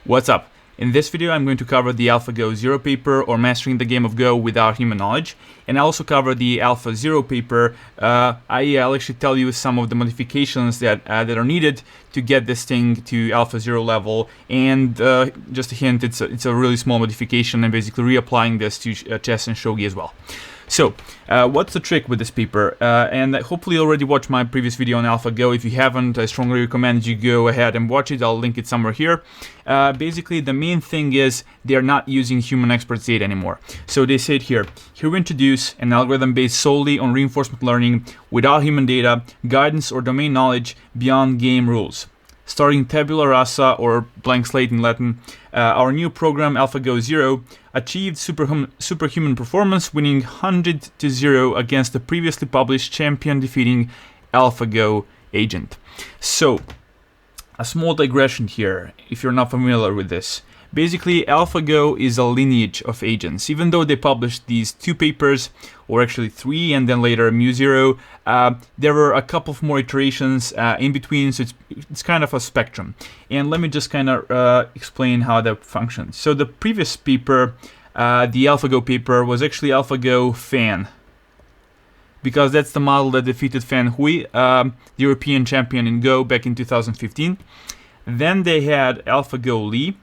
What's up? In this video I'm going to cover the AlphaGo Zero paper, or Mastering the Game of Go Without Human Knowledge, and I also cover the AlphaZero paper. I'll actually tell you some of the modifications that are needed to get this thing to AlphaZero level, and just a hint, it's a really small modification and basically reapplying this to chess and shogi as well. So, what's the trick with this paper? And hopefully you already watched my previous video on AlphaGo. If you haven't, I strongly recommend you go ahead and watch it. I'll link it somewhere here. Basically, the main thing is they're not using human experts data anymore. So they say it here. Here we introduce an algorithm based solely on reinforcement learning without human data, guidance, or domain knowledge beyond game rules. Starting tabula rasa, or blank slate in Latin, our new program AlphaGo Zero achieved superhuman performance, winning 100-0 against the previously published champion defeating AlphaGo agent. So, a small digression here, if you're not familiar with this. Basically, AlphaGo is a lineage of agents. Even though they published these two papers, or actually three, and then later MU0, there were a couple of more iterations in between, so it's kind of a spectrum. And let me just kind of explain how that functions. So the previous paper, the AlphaGo paper, was actually AlphaGo Fan, because that's the model that defeated Fan Hui, the European champion in Go, back in 2015. Then they had AlphaGo Li,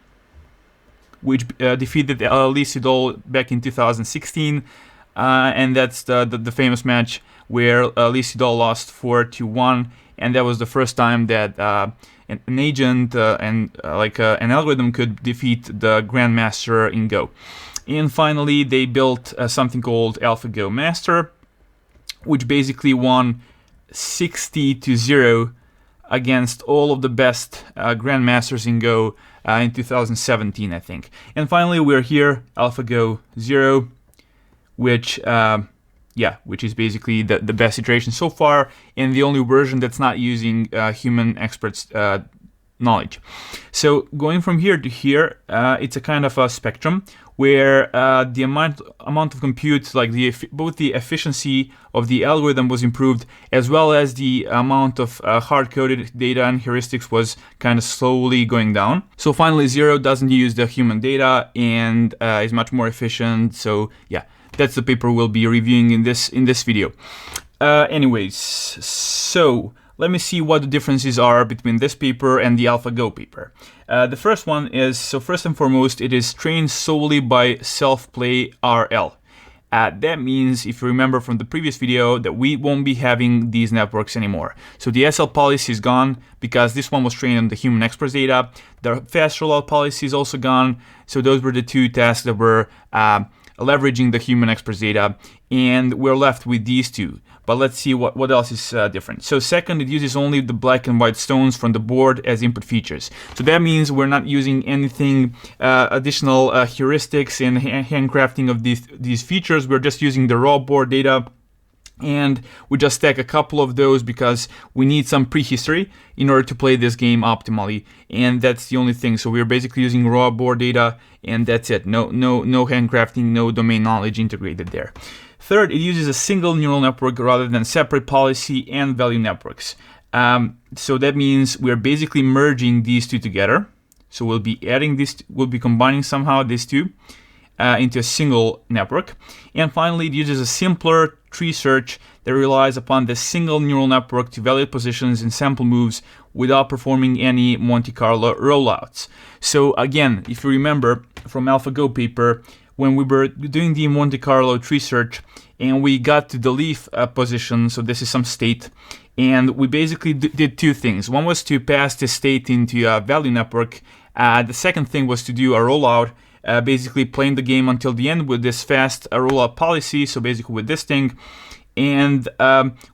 which defeated Lee Sedol back in 2016, and that's the famous match where Lee Sedol lost 4-1, and that was the first time that an agent and an algorithm could defeat the Grandmaster in Go. And finally, they built something called AlphaGo Master, which basically won 60-0 against all of the best Grandmasters in Go in 2017, I think. And finally, we're here, AlphaGo Zero, which is basically the best iteration so far, and the only version that's not using human experts' knowledge. So going from here to here, it's a kind of a spectrum where the amount of compute, like both the efficiency of the algorithm was improved, as well as the amount of hard-coded data and heuristics was kind of slowly going down. So finally, Zero doesn't use the human data and is much more efficient. So yeah, that's the paper we'll be reviewing in this video. Anyways, so let me see what the differences are between this paper and the AlphaGo paper. The first one is, so first and foremost, it is trained solely by self-play RL. That means, if you remember from the previous video, that we won't be having these networks anymore. So the SL policy is gone because this one was trained on the human experts data. The fast rollout policy is also gone. So those were the two tasks that were leveraging the human experts data, and we're left with these two. But let's see what else is different. So second, it uses only the black and white stones from the board as input features. So that means we're not using anything additional heuristics and handcrafting of these features. We're just using the raw board data, and we just stack a couple of those because we need some prehistory in order to play this game optimally, and that's the only thing. So we're basically using raw board data, and that's it. No handcrafting, no domain knowledge integrated there. Third, it uses a single neural network rather than separate policy and value networks. So that means we're basically merging these two together. So we'll be adding this, we'll be combining somehow these two into a single network. And finally, it uses a simpler tree search that relies upon the single neural network to evaluate positions and sample moves without performing any Monte Carlo rollouts. So again, if you remember from AlphaGo paper, when we were doing the Monte Carlo tree search and we got to the leaf position, so this is some state, and we basically did two things. One was to pass the state into a value network. The second thing was to do a rollout, basically playing the game until the end with this fast rollout policy, so basically with this thing, and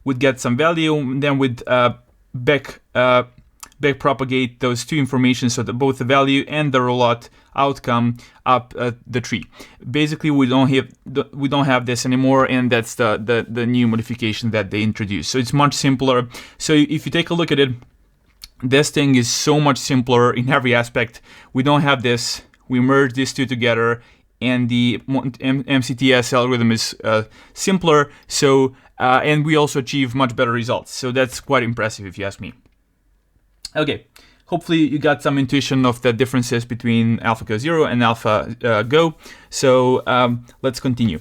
we'd get some value, and then we'd back propagate those two information so that both the value and the rollout outcome up the tree. Basically, we don't have this anymore, and that's the new modification that they introduced. So it's much simpler. So if you take a look at it, this thing is so much simpler in every aspect. We don't have this. We merge these two together, and the MCTS algorithm is simpler. So and we also achieve much better results. So that's quite impressive, if you ask me. Okay, hopefully you got some intuition of the differences between AlphaGo Zero and AlphaGo. So let's continue.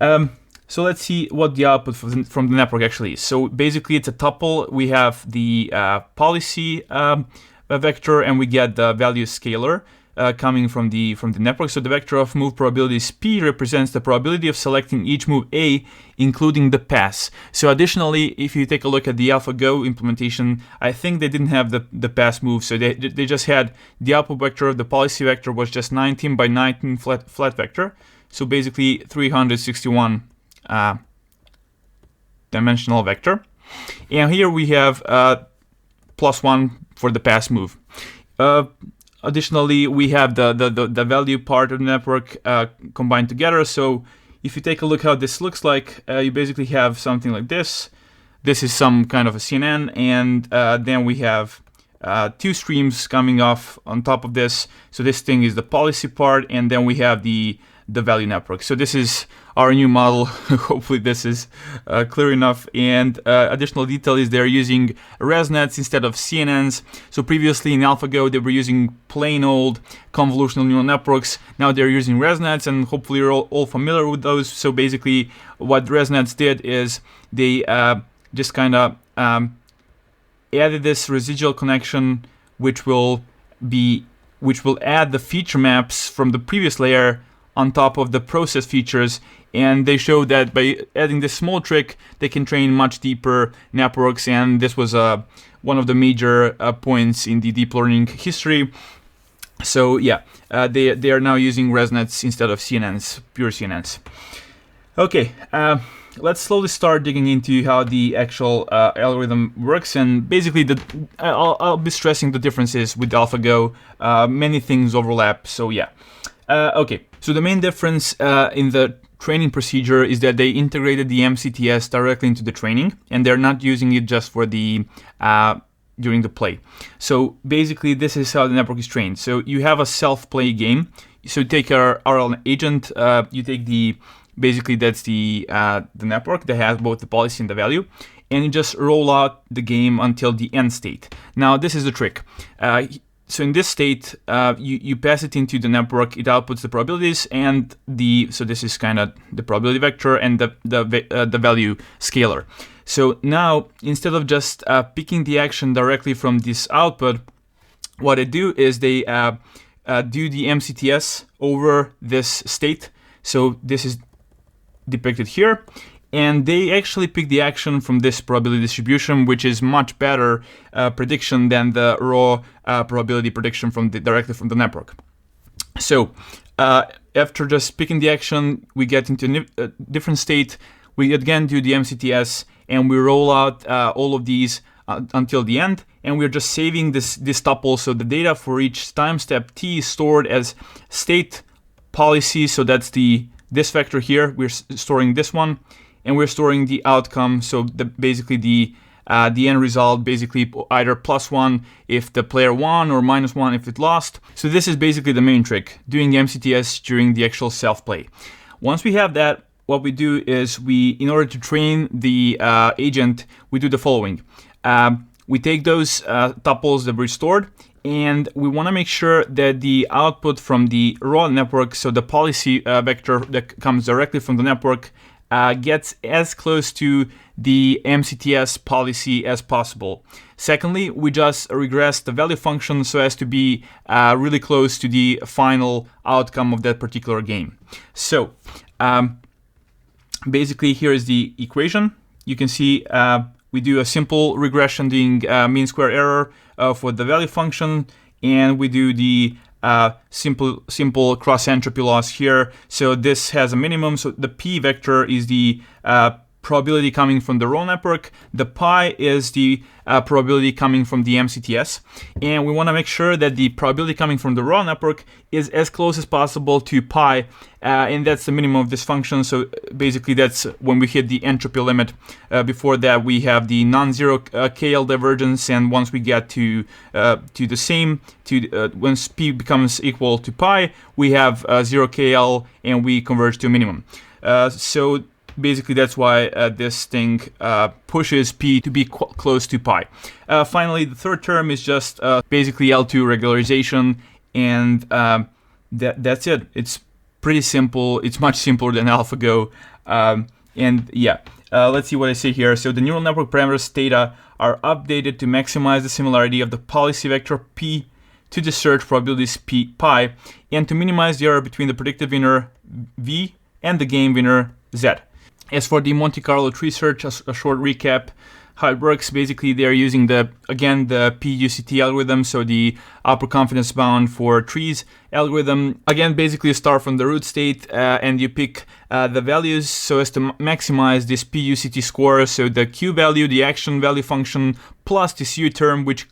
So let's see what the output from the network actually is. So basically it's a tuple. We have the policy vector, and we get the value scalar coming from the network. So the vector of move probability is P, represents the probability of selecting each move A, including the pass. So additionally, if you take a look at the AlphaGo implementation, I think they didn't have the pass move. So they just had the output vector. The policy vector was just 19 by 19 flat vector. So basically 361 dimensional vector. And here we have +1 for the pass move. Additionally, we have the value part of the network combined together. So if you take a look how this looks like, you basically have something like this. This is some kind of a CNN, and then we have two streams coming off on top of this. So this thing is the policy part, and then we have the value network. So this is our new model. Hopefully this is clear enough. And additional detail is they're using ResNets instead of CNNs. So previously in AlphaGo they were using plain old convolutional neural networks. Now they're using ResNets, and hopefully you're all familiar with those. So basically what ResNets did is they just kind of added this residual connection, which will add the feature maps from the previous layer on top of the process features, and they show that by adding this small trick they can train much deeper networks, and this was one of the major points in the deep learning history. So yeah, they are now using ResNets instead of CNNs, pure CNNs. Okay, let's slowly start digging into how the actual algorithm works, and basically I'll be stressing the differences with AlphaGo. Many things overlap, so yeah. Okay, so the main difference in the training procedure is that they integrated the MCTS directly into the training, and they're not using it just for the during the play. So basically this is how the network is trained. So you have a self-play game. So you take our agent, you take basically that's the network that has both the policy and the value, and you just roll out the game until the end state. Now this is the trick. So in this state, you pass it into the network, it outputs the probabilities, and so this is kind of the probability vector and the value scalar. So now, instead of just picking the action directly from this output, what they do is they do the MCTS over this state. So this is depicted here. And they actually pick the action from this probability distribution, which is much better prediction than the raw probability prediction directly from the network. So after just picking the action, we get into a different state. We again do the MCTS, and we roll out all of these until the end. And we're just saving this tuple. So the data for each time step t is stored as state policy. So that's this vector here. We're storing this one. And we're storing the outcome, so basically the end result, basically either +1 if the player won or -1 if it lost. So this is basically the main trick, doing the MCTS during the actual self-play. Once we have that, what we do is in order to train the agent, we do the following. We take those tuples that were stored, and we want to make sure that the output from the raw network, so the policy vector that comes directly from the network, gets as close to the MCTS policy as possible. Secondly, we just regress the value function so as to be really close to the final outcome of that particular game. So basically here is the equation. You can see we do a simple regression doing mean square error for the value function, and we do the simple cross entropy loss here. So this has a minimum. So the p vector is the probability coming from the raw network. The pi is the probability coming from the MCTS. And we want to make sure that the probability coming from the raw network is as close as possible to pi. And that's the minimum of this function. So basically that's when we hit the entropy limit. Before that, we have the non-zero KL divergence. And once we get to the same, once p becomes equal to pi, we have 0 KL and we converge to a minimum. So basically that's why this thing pushes p to be close to pi. Finally, the third term is just basically L2 regularization, and that's it. It's pretty simple. It's much simpler than AlphaGo. And yeah, let's see what I say here. So the neural network parameters theta are updated to maximize the similarity of the policy vector p to the search probabilities pi, and to minimize the error between the predicted winner v and the game winner z. As for the Monte Carlo tree search, a short recap. How it works, basically they're using the PUCT algorithm, so the upper confidence bound for trees algorithm. Again, basically you start from the root state and you pick the values so as to maximize this PUCT score. So the Q value, the action value function, plus this U term, which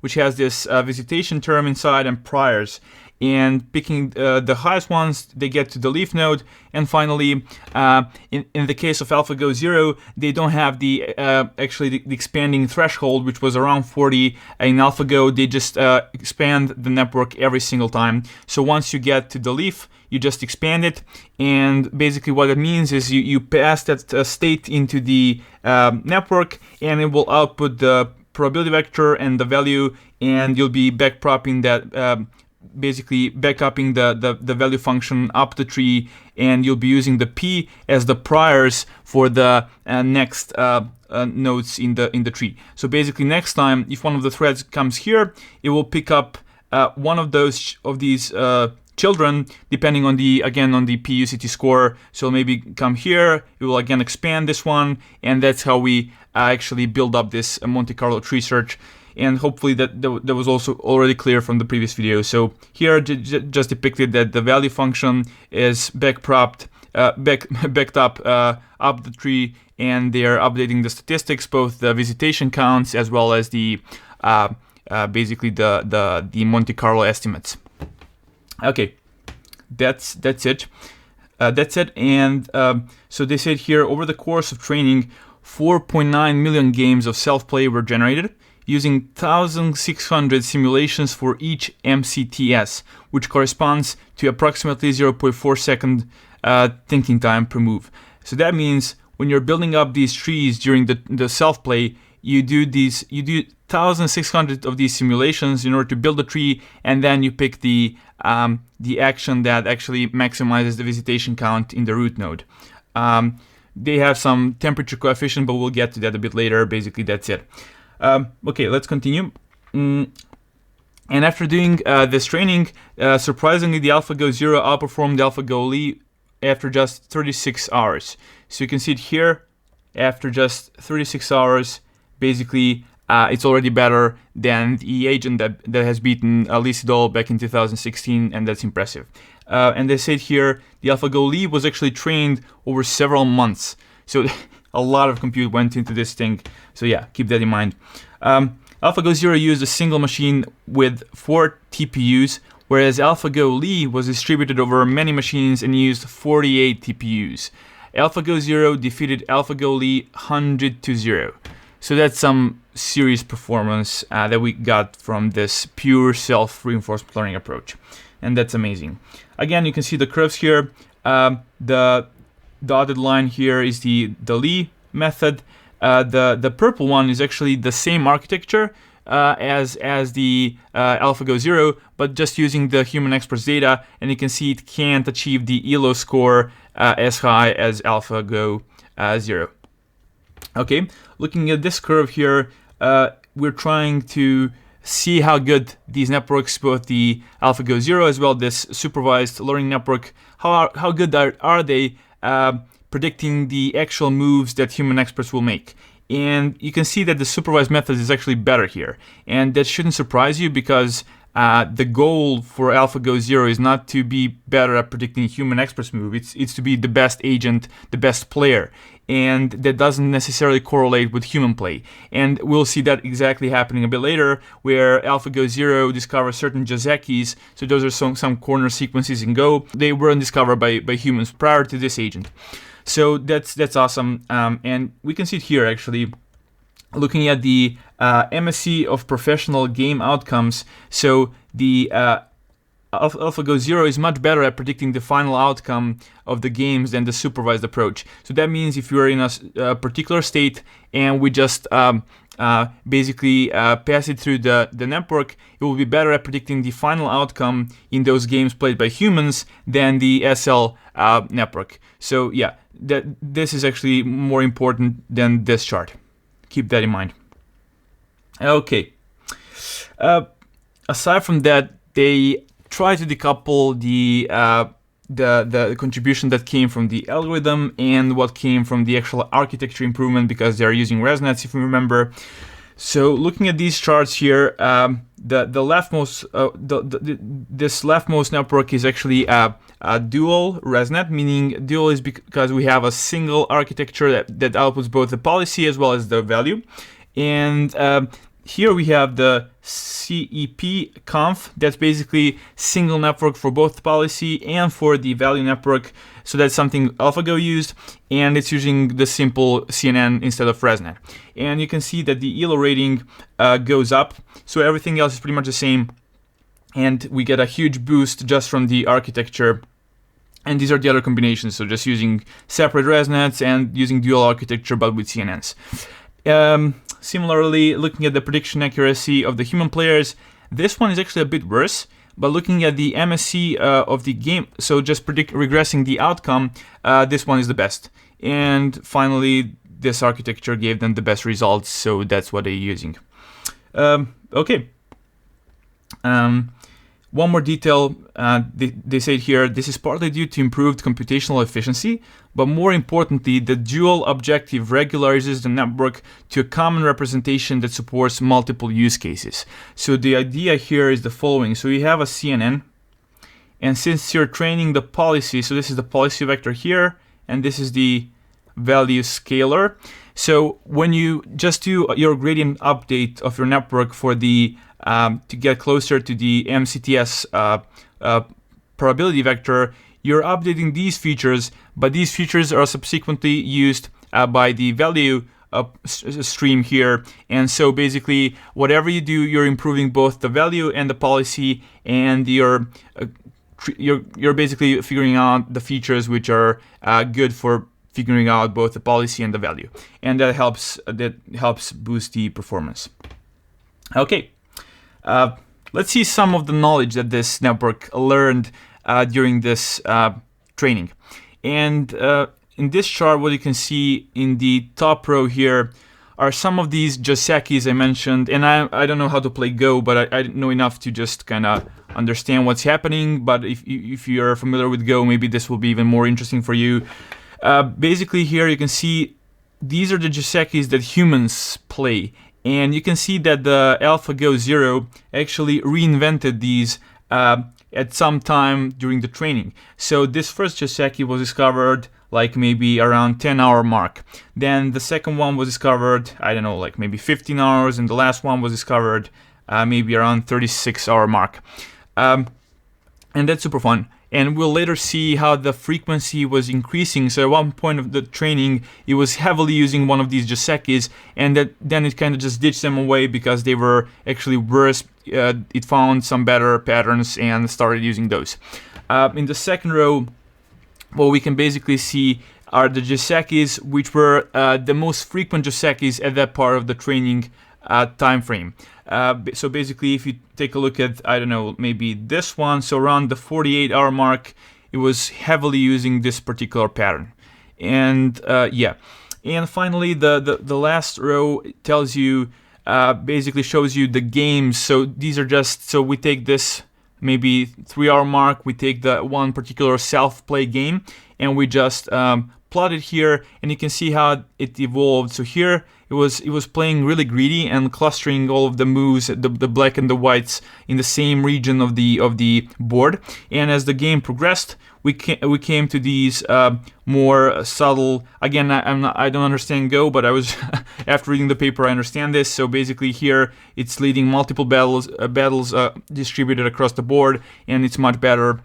which has this visitation term inside and priors. And picking the highest ones, they get to the leaf node. And finally, in the case of AlphaGo Zero, they don't have the the expanding threshold, which was around 40. In AlphaGo, they just expand the network every single time. So once you get to the leaf, you just expand it. And basically what it means is you pass that state into the network, and it will output the probability vector and the value, and you'll be backpropping that basically backupping the value function up the tree, and you'll be using the p as the priors for the next nodes in the tree. So basically next time, if one of the threads comes here, it will pick up one of these children, depending on the PUCT score. So maybe come here, it will again expand this one, and that's how we actually build up this Monte Carlo tree search. And hopefully that was also already clear from the previous video. So here just depicted that the value function is backed up up the tree, and they're updating the statistics, both the visitation counts as well as the basically the Monte Carlo estimates. Okay, that's it. And so they said here, over the course of training, 4.9 million games of self-play were generated, using 1,600 simulations for each MCTS, which corresponds to approximately 0.4 second thinking time per move. So that means when you're building up these trees during the self-play, you do 1,600 of these simulations in order to build a tree, and then you pick the action that actually maximizes the visitation count in the root node. They have some temperature coefficient, but we'll get to that a bit later. Basically, that's it. Okay, let's continue. And after doing this training, surprisingly, the AlphaGo Zero outperformed the AlphaGo Li after just 36 hours. So you can see it here. After just 36 hours, basically, it's already better than the agent that has beaten Lisidol back in 2016, and that's impressive. And they said here, the AlphaGo Li was actually trained over several months. So a lot of compute went into this thing. So yeah, keep that in mind. AlphaGo Zero used a single machine with 4 TPUs, whereas AlphaGo Li was distributed over many machines and used 48 TPUs. AlphaGo Zero defeated AlphaGo Li 100-0. So that's some serious performance that we got from this pure self-reinforcement learning approach. And that's amazing. Again, you can see the curves here. The dotted line here is the Li method. The purple one is actually the same architecture as the AlphaGo Zero, but just using the human experts data, and you can see it can't achieve the ELO score as high as AlphaGo Zero. Okay, looking at this curve here, we're trying to see how good these networks, both the AlphaGo Zero as well this supervised learning network, how good are they predicting the actual moves that human experts will make. And you can see that the supervised method is actually better here. And that shouldn't surprise you, because the goal for AlphaGo Zero is not to be better at predicting human experts move. It's to be the best agent, the best player. And that doesn't necessarily correlate with human play. And we'll see that exactly happening a bit later, where AlphaGo Zero discovers certain josekis. So those are some corner sequences in Go. They weren't discovered by humans prior to this agent. So that's awesome. And we can see it here, actually, looking at the MSc of professional game outcomes. So the AlphaGo Zero is much better at predicting the final outcome of the games than the supervised approach. So that means if you're in a particular state and we just basically pass it through the network, it will be better at predicting the final outcome in those games played by humans than the SL network. So yeah, this is actually more important than this chart. Keep that in mind. Okay. Aside from that, they try to decouple the contribution that came from the algorithm and what came from the actual architecture improvement, because they're using ResNets, if you remember. So looking at these charts here, the leftmost this leftmost network is actually a dual ResNet, meaning dual is because we have a single architecture that outputs both the policy as well as the value. And here we have the CEP conf, that's basically single network for both the policy and for the value network. So that's something AlphaGo used, and it's using the simple CNN instead of ResNet. And you can see that the ELO rating goes up, so everything else is pretty much the same, and we get a huge boost just from the architecture. And these are the other combinations, so just using separate ResNets and using dual architecture but with CNNs. Similarly, looking at the prediction accuracy of the human players, this one is actually a bit worse. But looking at the MSE of the game, so just regressing the outcome, this one is the best. And finally, this architecture gave them the best results, so that's what they're using. Okay. One more detail, they say here, this is partly due to improved computational efficiency, but more importantly, the dual objective regularizes the network to a common representation that supports multiple use cases. So the idea here is the following. So you have a CNN, and since you're training the policy, so this is the policy vector here, and this is the value scalar. So when you just do your gradient update of your network for the to get closer to the MCTS probability vector, you're updating these features, but these features are subsequently used by the value stream here. And so basically, whatever you do, you're improving both the value and the policy, and you're basically figuring out the features which are good for figuring out both the policy and the value, and that helps boost the performance. Okay. Let's see some of the knowledge that this network learned during this training. And in this chart, what you can see in the top row here are some of these josekis I mentioned. And I don't know how to play Go, but I know enough to just kind of understand what's happening. But if you're familiar with Go, maybe this will be even more interesting for you. Basically here you can see these are the josekis that humans play. And you can see that the AlphaGo Zero actually reinvented these at some time during the training. So this first joseki was discovered like maybe around 10-hour mark. Then the second one was discovered, I don't know, like maybe 15 hours. And the last one was discovered maybe around 36-hour mark. And that's super fun. And we'll later see how the frequency was increasing. So at one point of the training, it was heavily using one of these josekis, and then it kind of just ditched them away because they were actually worse. It found some better patterns and started using those. In the second row, what we can basically see are the josekis which were the most frequent josekis at that part of the training time frame. So basically, if you take a look at, I don't know, maybe this one, so around the 48-hour mark, it was heavily using this particular pattern. And yeah, and finally, the last row tells you, basically shows you the games. So these are just, so we take this maybe 3-hour mark, we take the one particular self-play game, and we just plot it here, and you can see how it evolved. So here it was playing really greedy and clustering all of the moves, the black and the whites, in the same region of the board. And as the game progressed, we came to these more subtle. Again, I don't understand Go, but I was after reading the paper, I understand this. So basically, here it's leading multiple battles distributed across the board, and it's much better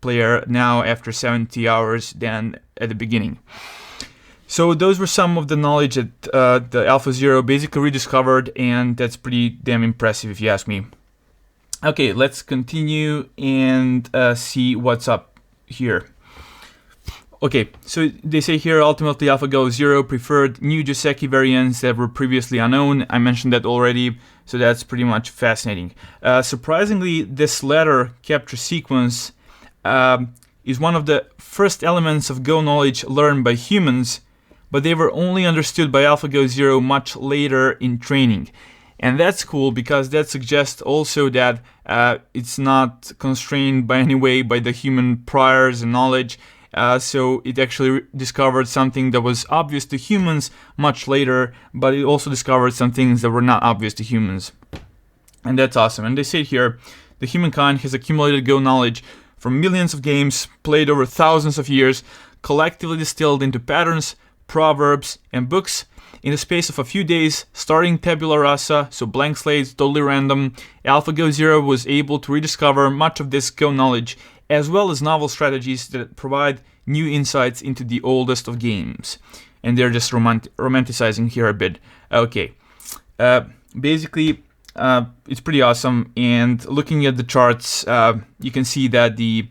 player now after 70 hours than at the beginning. So those were some of the knowledge that the AlphaZero basically rediscovered, and that's pretty damn impressive if you ask me. Okay, let's continue and see what's up here. Okay, so they say here ultimately AlphaGo Zero preferred new joseki variants that were previously unknown. I mentioned that already, so that's pretty much fascinating. Surprisingly, this letter capture sequence is one of the first elements of Go knowledge learned by humans, but they were only understood by AlphaGo Zero much later in training. And that's cool because that suggests also that it's not constrained by any way by the human priors and knowledge. So it actually discovered something that was obvious to humans much later, but it also discovered some things that were not obvious to humans. And that's awesome. And they say here, the humankind has accumulated Go knowledge from millions of games played over thousands of years, collectively distilled into patterns, proverbs, and books. In the space of a few days, starting tabula rasa, so blank slates, totally random, AlphaGo Zero was able to rediscover much of this Go knowledge, as well as novel strategies that provide new insights into the oldest of games. And they're just romanticizing here a bit. Okay, basically, it's pretty awesome. And looking at the charts, you can see that the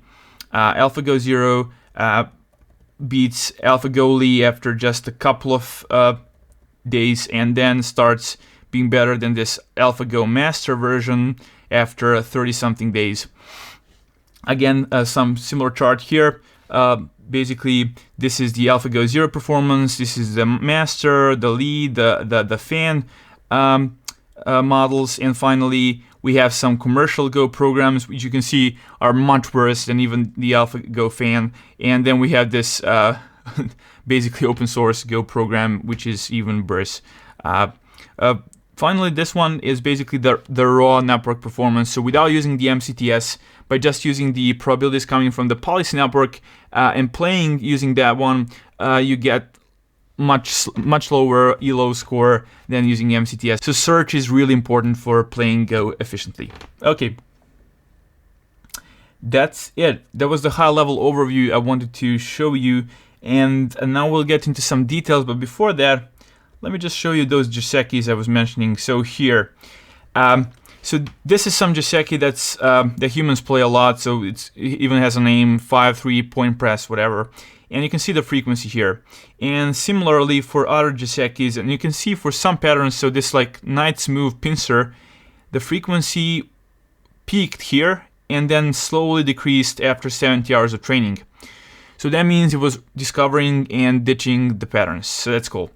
AlphaGo Zero beats AlphaGo Lee after just a couple of days, and then starts being better than this AlphaGo Master version after 30-something days. Again, some similar chart here. Basically, this is the AlphaGo Zero performance. This is the Master, the Lead, the Fan models, and finally we have some commercial Go programs, which you can see are much worse than even the AlphaGo Fan. And then we have this basically open source Go program, which is even worse. Finally, this one is basically the raw network performance. So without using the MCTS, by just using the probabilities coming from the policy network and playing using that one, you get much lower ELO score than using MCTS. So search is really important for playing Go efficiently. Okay, that's it. That was the high-level overview I wanted to show you, and now we'll get into some details. But before that, let me just show you those josekis I was mentioning. So here, so this is some joseki that's that humans play a lot. So it even has a name, 5-3 point press, whatever. And you can see the frequency here. And similarly for other josekis, and you can see for some patterns, so this like Knight's Move pincer, the frequency peaked here and then slowly decreased after 70 hours of training. So that means it was discovering and ditching the patterns. So that's cool.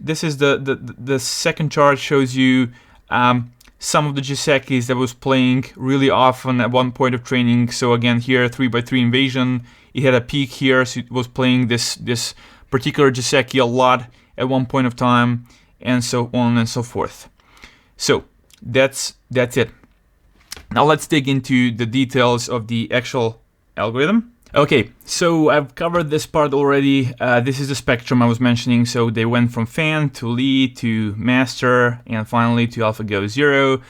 This is the second chart, shows you some of the josekis that was playing really often at one point of training. So again, here 3x3 invasion, it had a peak here, so it was playing this particular joseki a lot at one point of time, and so on and so forth. So that's it. Now let's dig into the details of the actual algorithm. Okay, so I've covered this part already. This is the spectrum I was mentioning. So they went from fan to lead to master and finally to AlphaGo Zero,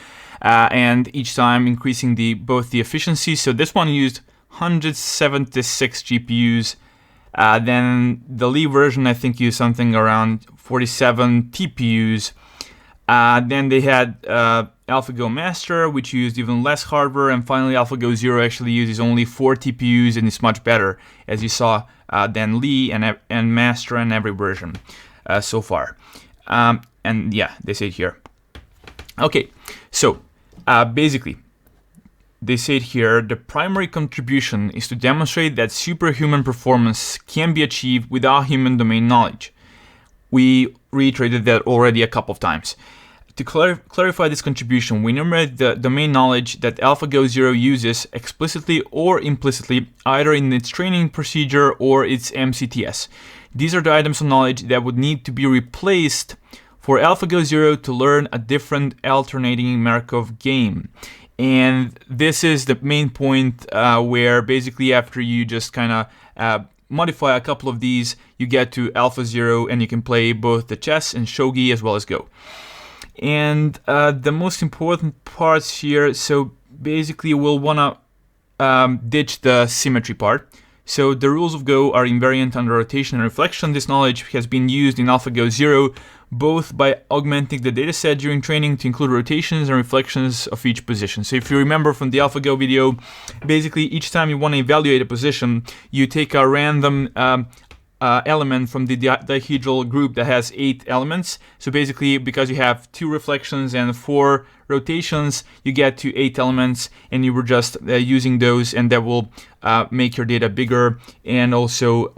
and each time increasing both the efficiency. So this one used 176 GPUs. Then the lead version I think used something around 47 TPUs. Then they had AlphaGo Master, which used even less hardware, and finally AlphaGo Zero actually uses only 4 TPUs, and it's much better, as you saw, than Lee and Master and every version so far. And yeah, they say it here. Okay, so basically, they say it here, the primary contribution is to demonstrate that superhuman performance can be achieved without human domain knowledge. We reiterated that already a couple of times. To clarify this contribution, we enumerate the domain knowledge that AlphaGo Zero uses explicitly or implicitly, either in its training procedure or its MCTS. These are the items of knowledge that would need to be replaced for AlphaGo Zero to learn a different alternating Markov game. And this is the main point where basically after you just kind of modify a couple of these, you get to AlphaZero and you can play both the chess and Shogi as well as Go. And the most important parts here, so basically we'll want to ditch the symmetry part. So the rules of Go are invariant under rotation and reflection. This knowledge has been used in AlphaGo Zero both by augmenting the dataset during training to include rotations and reflections of each position. So if you remember from the AlphaGo video, basically each time you want to evaluate a position, you take a random element from the dihedral group that has 8 elements. So basically, because you have 2 reflections and 4 rotations, you get to 8 elements, and you were just using those, and that will make your data bigger, and also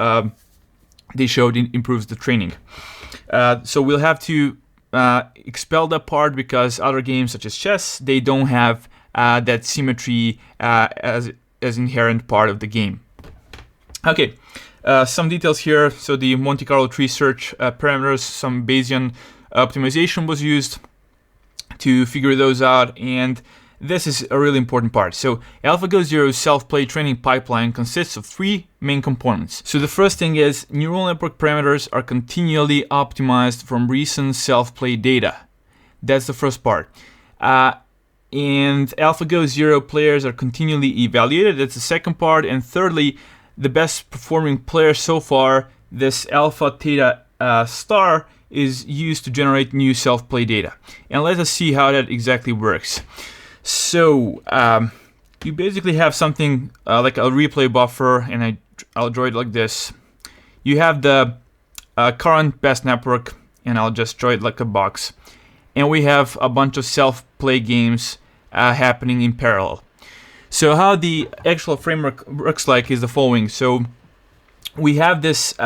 they showed it improves the training. So we'll have to expel that part, because other games such as chess, they don't have that symmetry as inherent part of the game. Okay. Some details here. So the Monte Carlo tree search parameters, some Bayesian optimization was used to figure those out, and this is a really important part. So AlphaGo Zero's self-play training pipeline consists of 3 main components. So the first thing is neural network parameters are continually optimized from recent self-play data. That's the first part. And AlphaGo Zero players are continually evaluated. That's the second part. And thirdly, the best performing player so far, this alpha theta star, is used to generate new self-play data. And let us see how that exactly works. So you basically have something like a replay buffer, and I'll draw it like this. You have the current best network, and I'll just draw it like a box. And we have a bunch of self-play games happening in parallel. So how the actual framework works like is the following. So we have this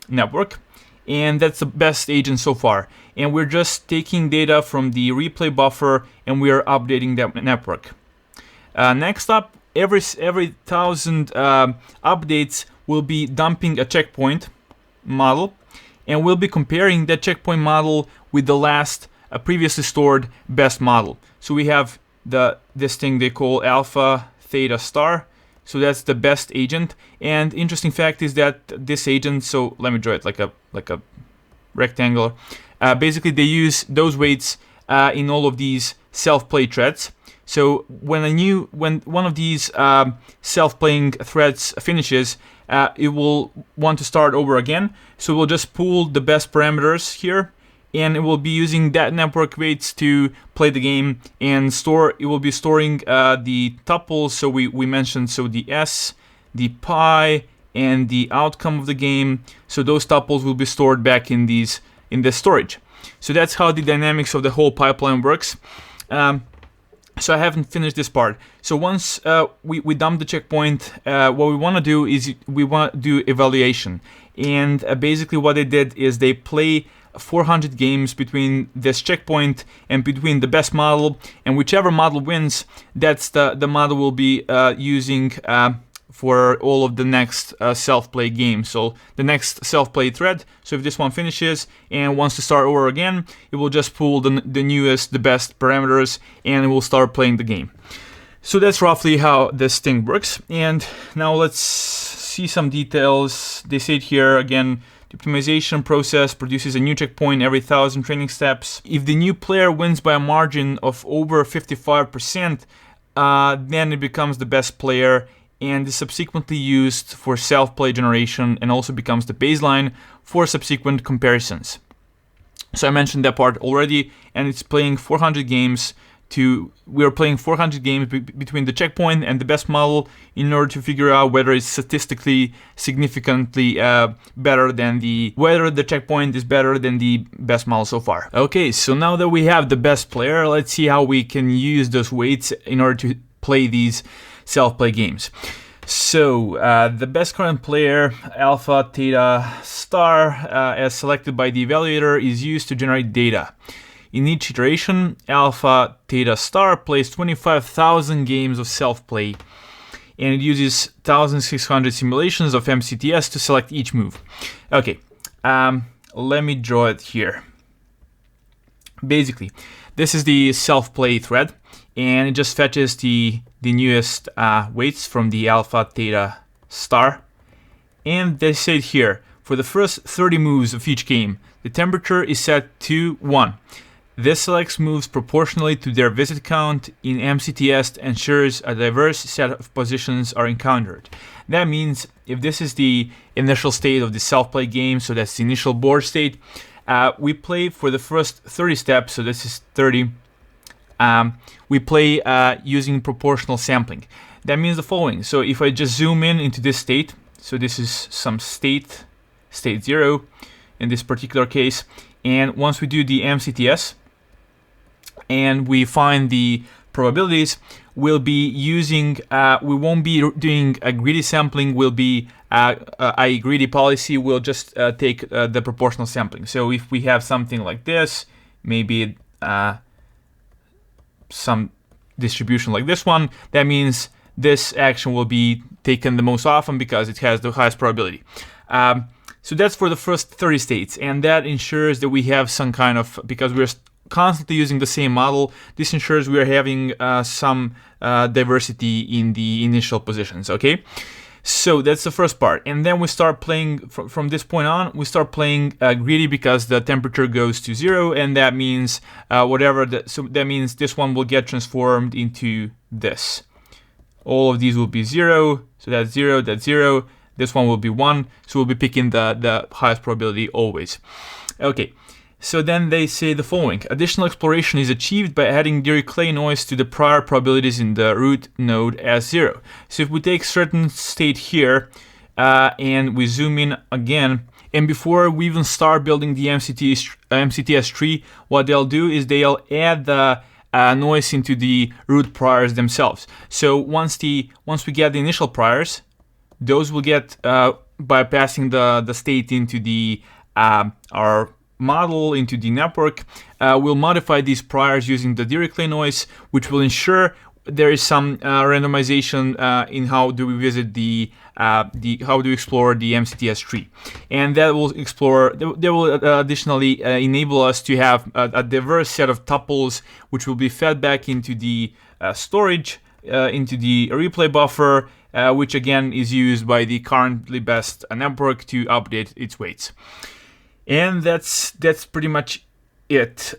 network, and that's the best agent so far. And we're just taking data from the replay buffer, and we are updating that network. Next up, every 1,000 updates, we'll be dumping a checkpoint model, and we'll be comparing that checkpoint model with the last previously stored best model. So we have this thing they call alpha theta star. So that's the best agent. And interesting fact is that this agent, so let me draw it like a rectangle. Basically, they use those weights in all of these self-play threads. So when one of these self-playing threads finishes, it will want to start over again. So we'll just pull the best parameters here, and it will be using that network weights to play the game and store. It will be storing the tuples. So we mentioned, so the S, the pi, and the outcome of the game. So those tuples will be stored back in this storage. So that's how the dynamics of the whole pipeline works. So I haven't finished this part. So once we dump the checkpoint, what we want to do is we want to do evaluation. And basically what they did is they play 400 games between this checkpoint and between the best model, and whichever model wins, that's the model we'll be using for all of the next self-play games. So the next self-play thread, so if this one finishes and wants to start over again, it will just pull the newest, the best parameters, and it will start playing the game. So that's roughly how this thing works. And now let's see some details. They say it here again. The optimization process produces a new checkpoint every 1,000 training steps. If the new player wins by a margin of over 55%, then it becomes the best player, and is subsequently used for self-play generation, and also becomes the baseline for subsequent comparisons. So I mentioned that part already, and it's playing 400 games. We're playing 400 games between the checkpoint and the best model in order to figure out whether it's statistically significantly better than whether the checkpoint is better than the best model so far. Okay, so now that we have the best player, let's see how we can use those weights in order to play these self-play games. So the best current player, alpha theta star, as selected by the evaluator, is used to generate data. In each iteration, alpha theta star plays 25,000 games of self-play, and it uses 1,600 simulations of MCTS to select each move. Okay, let me draw it here. Basically, this is the self-play thread, and it just fetches the newest weights from the alpha theta star. And they said here, for the first 30 moves of each game, the temperature is set to 1. This selects moves proportionally to their visit count in MCTS, ensures a diverse set of positions are encountered. That means if this is the initial state of the self-play game, so that's the initial board state, we play for the first 30 steps, so this is 30, we play using proportional sampling. That means the following. So if I just zoom in into this state, so this is some state 0 in this particular case, and once we do the MCTS and we find the probabilities, we'll be using, we won't be doing a greedy sampling, we'll be a greedy policy, we'll just take the proportional sampling. So if we have something like this, maybe some distribution like this one, that means this action will be taken the most often because it has the highest probability. So that's for the first 30 states, and that ensures that we have some kind of, because we're constantly using the same model, this ensures we are having some diversity in the initial positions, okay? So that's the first part, and then we start playing, from this point on, we start playing greedy because the temperature goes to 0, and that means so that means this one will get transformed into this. All of these will be 0, so that's 0, that's 0. This one will be 1, so we'll be picking the highest probability always. Okay, so then they say the following. Additional exploration is achieved by adding Dirichlet noise to the prior probabilities in the root node as 0. So if we take certain state here, and we zoom in again, and before we even start building the MCTS tree, what they'll do is they'll add the noise into the root priors themselves. So once we get the initial priors, those will get, by passing the state into the our model, into the network, we'll modify these priors using the Dirichlet noise, which will ensure there is some randomization in how do we visit how do we explore the MCTS tree, and that will additionally enable us to have a diverse set of tuples, which will be fed back into the storage, into the replay buffer, which again is used by the currently best network to update its weights. And that's pretty much it.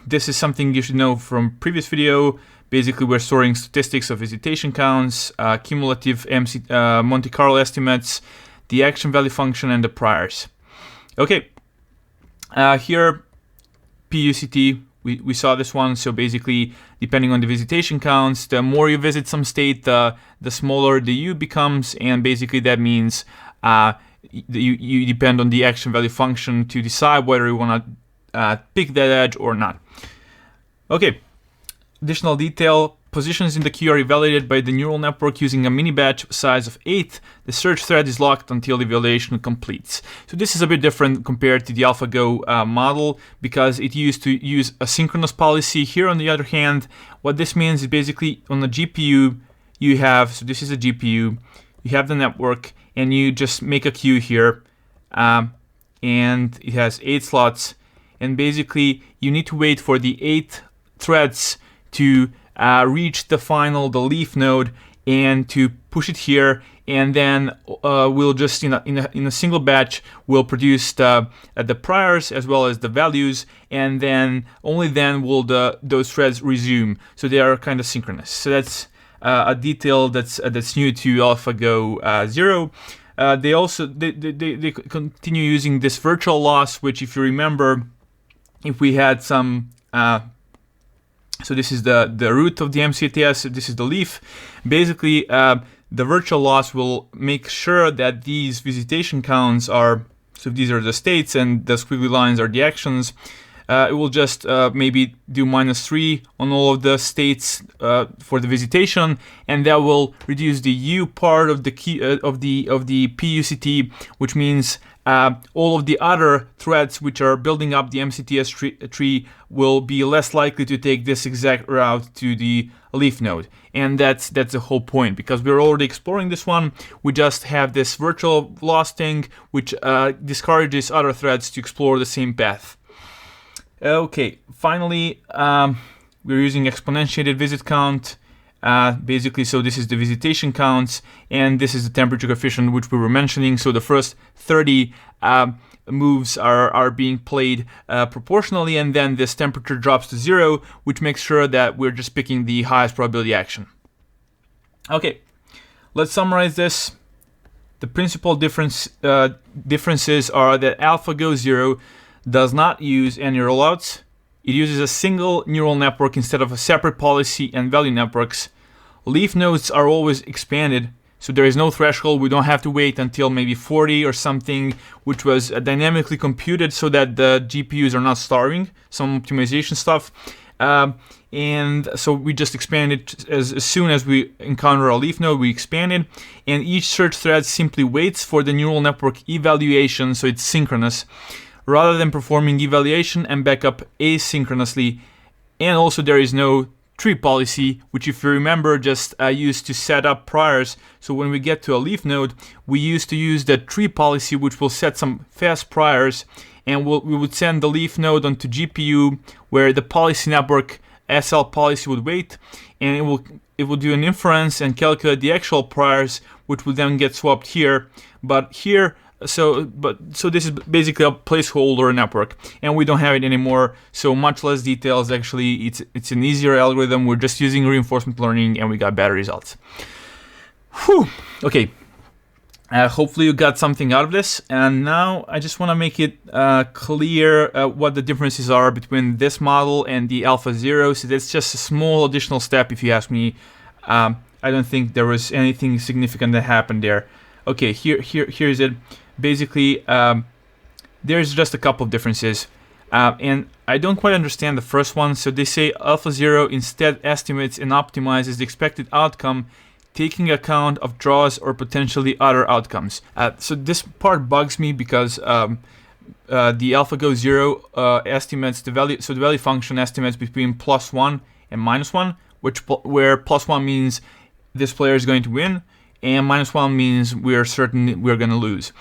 This is something you should know from previous video. Basically, we're storing statistics of visitation counts, cumulative Monte Carlo estimates, the action value function, and the priors. Okay, here PUCT. We saw this one, so basically, depending on the visitation counts, the more you visit some state, the smaller the U becomes, and basically that means you depend on the action value function to decide whether you want to pick that edge or not. Okay, additional detail. Positions in the queue are evaluated by the neural network using a mini batch size of 8. The search thread is locked until the evaluation completes. So this is a bit different compared to the AlphaGo model because it used to use a synchronous policy. Here, on the other hand, what this means is basically on the GPU you have, so this is a GPU, you have the network, and you just make a queue here, and it has 8 slots, and basically you need to wait for the 8 threads to reach the leaf node and to push it here, and then we'll just in a single batch we'll produce the priors as well as the values, and then only then will those threads resume. So they are kind of synchronous. So that's a detail that's new to AlphaGo Zero. They continue using this virtual loss, which, if you remember, if we had some so this is the root of the MCTS, this is the leaf. Basically, the virtual loss will make sure that these visitation counts are, so if these are the states and the squiggly lines are the actions, it will just maybe do -3 on all of the states for the visitation, and that will reduce the U part of the key of the PUCT, which means all of the other threads which are building up the MCTS tree will be less likely to take this exact route to the leaf node. And that's the whole point, because we're already exploring this one. We just have this virtual loss thing, which discourages other threads to explore the same path. Okay, finally, we're using exponentiated visit count. Basically, so this is the visitation counts, and this is the temperature coefficient which we were mentioning. So the first 30 moves are being played proportionally, and then this temperature drops to 0, which makes sure that we're just picking the highest probability action. Okay, let's summarize this. The principal differences are that AlphaGo Zero does not use any rollouts. It uses a single neural network instead of a separate policy and value networks. Leaf nodes are always expanded, so there is no threshold. We don't have to wait until maybe 40 or something, which was dynamically computed so that the GPUs are not starving, some optimization stuff. And so we just expand it as soon as we encounter a leaf node, we expand it, and each search thread simply waits for the neural network evaluation, so it's synchronous, rather than performing evaluation and backup asynchronously. And also there is no tree policy, which if you remember just used to set up priors. So when we get to a leaf node, we used to use the tree policy, which will set some fast priors, and we would send the leaf node onto GPU where the policy network SL policy would wait, and it will do an inference and calculate the actual priors, which would then get swapped here. But here, so this is basically a placeholder network, and we don't have it anymore. So much less details. Actually, it's an easier algorithm. We're just using reinforcement learning, and we got better results. Whew. Okay. Hopefully you got something out of this, and now I just want to make it clear what the differences are between this model and the AlphaZero. So that's just a small additional step, if you ask me. I don't think there was anything significant that happened there. Okay, here's it. Basically, there's just a couple of differences, and I don't quite understand the first one. So they say AlphaZero instead estimates and optimizes the expected outcome, taking account of draws or potentially other outcomes. So this part bugs me because the AlphaGo Zero estimates the value. So the value function estimates between +1 and -1, where +1 means this player is going to win, and -1 means we're certain we're going to lose.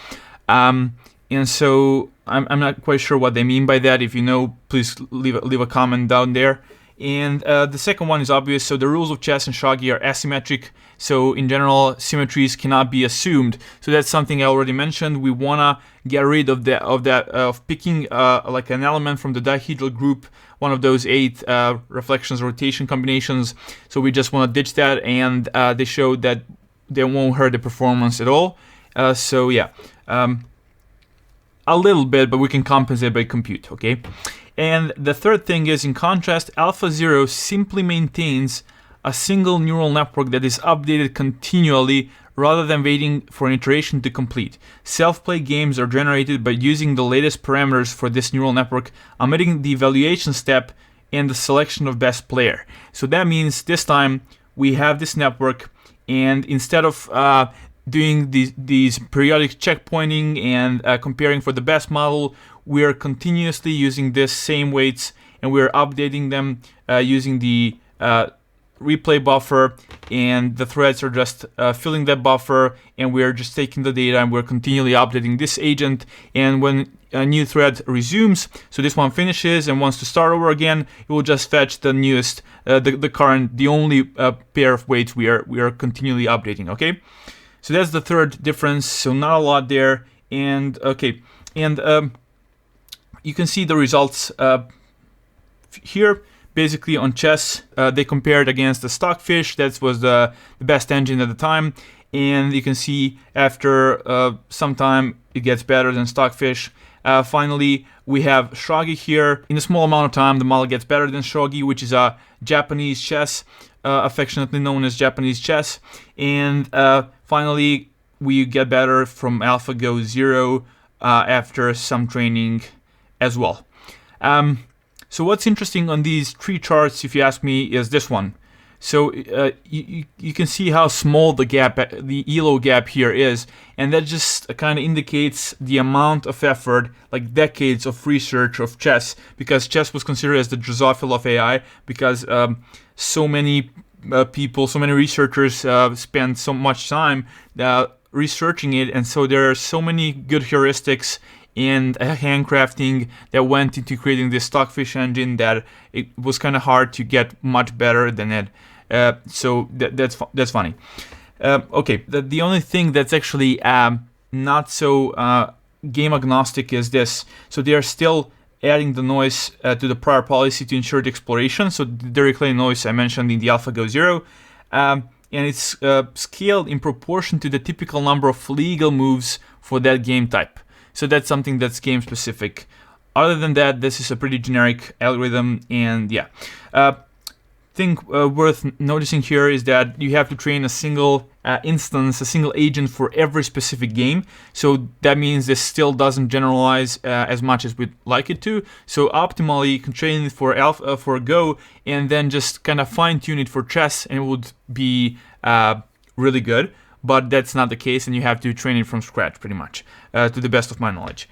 And so I'm not quite sure what they mean by that. If you know, please leave a comment down there. And the second one is obvious. So the rules of chess and Shogi are asymmetric. So in general, symmetries cannot be assumed. So that's something I already mentioned. We wanna get rid of picking like an element from the dihedral group, one of those 8 reflections rotation combinations. So we just want to ditch that, and they showed that they won't hurt the performance at all. So yeah, a little bit, but we can compensate by compute. Okay. And the third thing is, in contrast, AlphaZero simply maintains a single neural network that is updated continually rather than waiting for an iteration to complete. Self-play games are generated by using the latest parameters for this neural network, omitting the evaluation step and the selection of best player. So that means this time we have this network, and instead of doing these periodic checkpointing and comparing for the best model, we are continuously using this same weights, and we're updating them using the replay buffer, and the threads are just filling that buffer, and we're just taking the data and we're continually updating this agent. And when a new thread resumes, so this one finishes and wants to start over again, it will just fetch the newest, the only pair of weights we are continually updating. Okay, so that's the third difference. So not a lot there, and okay, and you can see the results here. Basically on chess, they compared against the Stockfish. That was the best engine at the time. And you can see after some time, it gets better than Stockfish. Finally, we have Shogi here. In a small amount of time, the model gets better than Shogi, which is a Japanese chess, affectionately known as Japanese chess. And finally, we get better from AlphaGo Zero after some training as well. So what's interesting on these 3 charts, if you ask me, is this one. So you can see how small the gap, the ELO gap here is, and that just kind of indicates the amount of effort, like decades of research of chess, because chess was considered as the Drosophila of AI, because so many people, so many researchers spend so much time researching it, and so there are so many good heuristics and handcrafting that went into creating this Stockfish engine that it was kind of hard to get much better than it. So that's funny. Okay, the only thing that's actually not so game agnostic is this. So they are still adding the noise to the prior policy to ensure the exploration. So the decay noise I mentioned in the AlphaGo Zero. and it's scaled in proportion to the typical number of legal moves for that game type. So that's something that's game specific. Other than that, this is a pretty generic algorithm, and yeah. Thing worth noticing here is that you have to train a single instance, a single agent for every specific game. So that means this still doesn't generalize as much as we'd like it to. So optimally, you can train it for Go and then just kind of fine tune it for chess, and it would be really good. But that's not the case, and you have to train it from scratch, pretty much, to the best of my knowledge.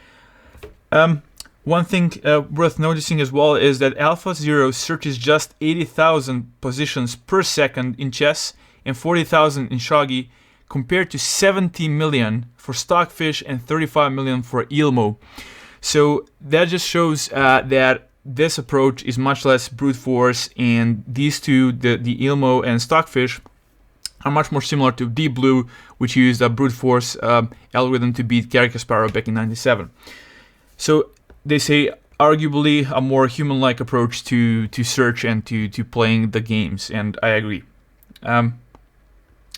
One thing worth noticing as well is that AlphaZero searches just 80,000 positions per second in chess and 40,000 in Shogi, compared to 70 million for Stockfish and 35 million for Ilmo. So that just shows that this approach is much less brute force, and these two, the Ilmo and Stockfish, are much more similar to Deep Blue, which used a brute force algorithm to beat Garry Kasparov back in '97. So they say arguably a more human-like approach to search and to playing the games, and I agree.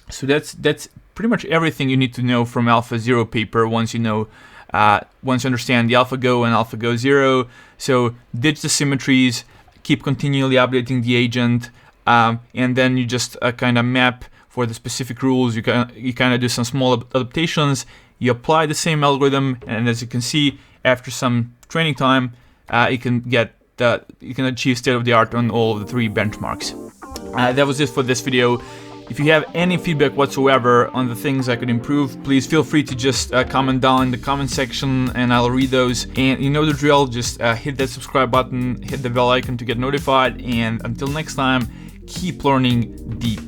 So that's pretty much everything you need to know from AlphaZero paper once you understand the AlphaGo and AlphaGo Zero. So ditch the symmetries, keep continually updating the agent, and then you just kind of map for the specific rules. You kind of do some small adaptations. You apply the same algorithm, and as you can see, after some training time, you can achieve state of the art on all of the 3 benchmarks. That was it for this video. If you have any feedback whatsoever on the things I could improve, please feel free to just comment down in the comment section, and I'll read those. And you know the drill, just hit that subscribe button, hit the bell icon to get notified, and until next time, keep learning deep.